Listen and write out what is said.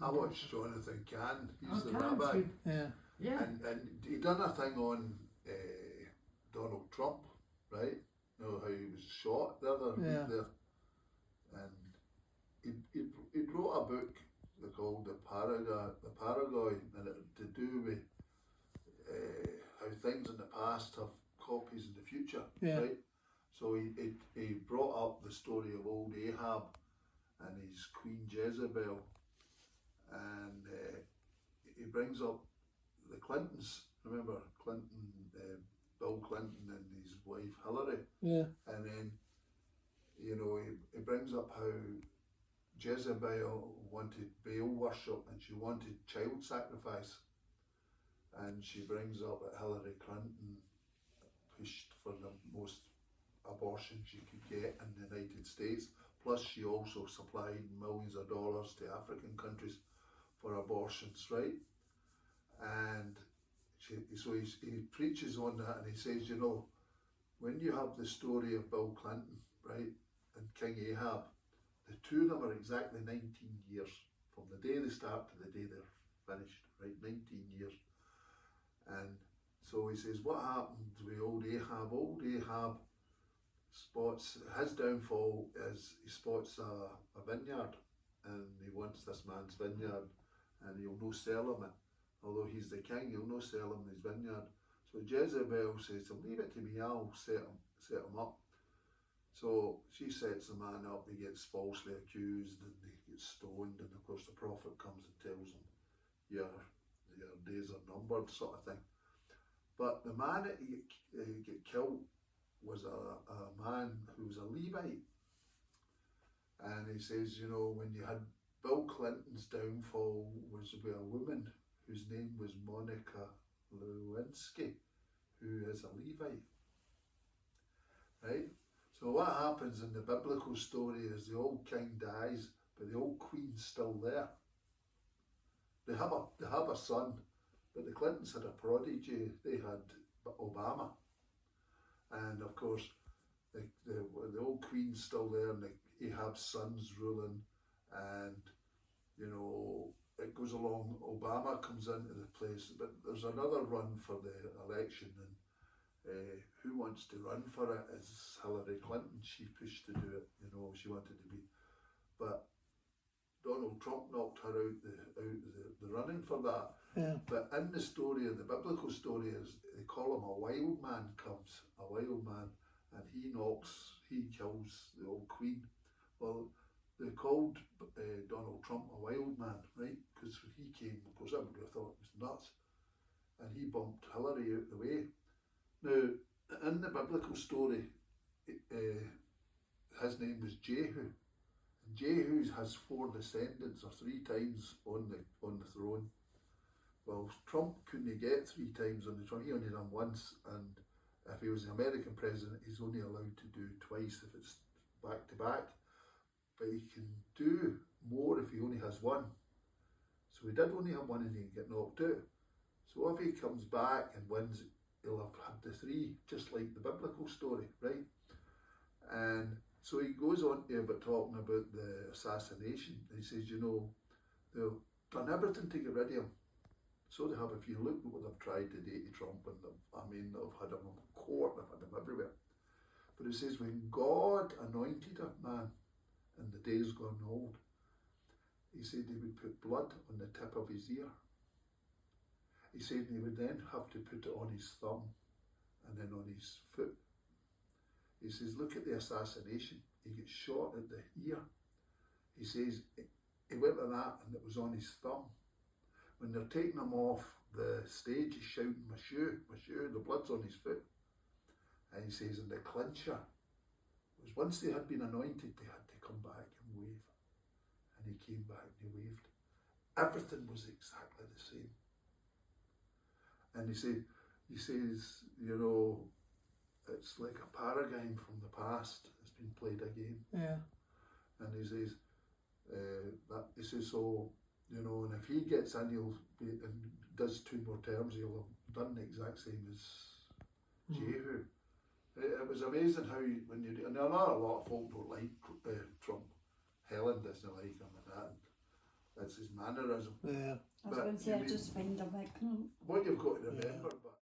I watched Jonathan Cahn. He's the Cahn's rabbi, good. Yeah. and he done a thing on Donald Trump, right? You know how he was shot the other Yeah. week there, and he wrote a book called The Paraguay, and it to do with how things in the past have copies in the future, Yeah. right? So he brought up the story of old Ahab and his Queen Jezebel, and he brings up the Clintons. Remember Clinton, Bill Clinton and his wife Hillary, Yeah. and then he brings up how Jezebel wanted Baal worship and she wanted child sacrifice, and she brings up that Hillary Clinton pushed for the most abortions you could get in the United States. Plus, she also supplied millions of dollars to African countries for abortions, right? And he preaches on that, and he says, when you have the story of Bill Clinton, right, and King Ahab, the two of them are exactly 19 years from the day they start to the day they're finished, right? 19 years. And so he says, what happened with old Ahab? Old Ahab spots, his downfall is he spots a vineyard, and he wants this man's vineyard, and he'll no sell him it. Although he's the king, he'll no sell him his vineyard. So Jezebel says to him, leave it to me, I'll set him up. So she sets the man up, he gets falsely accused and he gets stoned, and of course the prophet comes and tells him, your days are numbered, sort of thing. But the man that he get killed was a man who was a Levite. And he says, when you had Bill Clinton's downfall was with a woman whose name was Monica Lewinsky, who is a Levite. Right? So what happens in the biblical story is the old king dies, but the old queen's still there. They have a son, but the Clintons had a prodigy. They had Obama, and of course the old queen's still there, and Ahab's son's ruling, and it goes along. Obama comes into the place, but there's another run for the election, and who wants to run for it is Hillary Clinton. She pushed to do it, she wanted to be, but Donald Trump knocked her out the running for that. Yeah. But in the story, the biblical story, is they call him a wild man comes, a wild man, and he kills the old queen. Well, they called Donald Trump a wild man, right? Because when he came, of course, everybody thought it was nuts, and he bumped Hillary out the way. Now, in the biblical story, his name was Jehu. And Jehu has 4 descendants, or 3 times on the throne. Well, Trump couldn't get 3 times on the throne. He only done once, and if he was the American president, he's only allowed to do twice if it's back to back. But he can do more if he only has one. So he did only have one, and he can get knocked out. So if he comes back and wins, he'll have had the 3, just like the biblical story, right? And so he goes on here about talking about the assassination. He says, they've done everything to get rid of him. So they have. If you look at what they've tried to do to Trump, and they've had him in court, they've had him everywhere. But he says, when God anointed a man in the days gone old, he said he would put blood on the tip of his ear. He said he would then have to put it on his thumb and then on his foot. He says, look at the assassination. He gets shot at the ear. He says he went like that, and it was on his thumb. When they're taking him off the stage, he's shouting, Monsieur, Monsieur, the blood's on his foot. And he says, and the clincher was once they had been anointed, they had to come back and wave. And he came back and he waved. Everything was exactly the same. And he says, it's like a paradigm from the past. It's been played again. Yeah. And he says, so, and if he gets in, and does 2 more terms, he'll have done the exact same as Jehu. It was amazing how, and a lot of folk don't like Trump. Helen doesn't like him and that. That's his mannerism. Yeah. I was But going to say, you I mean- just find him ignorant. What you've got to remember, but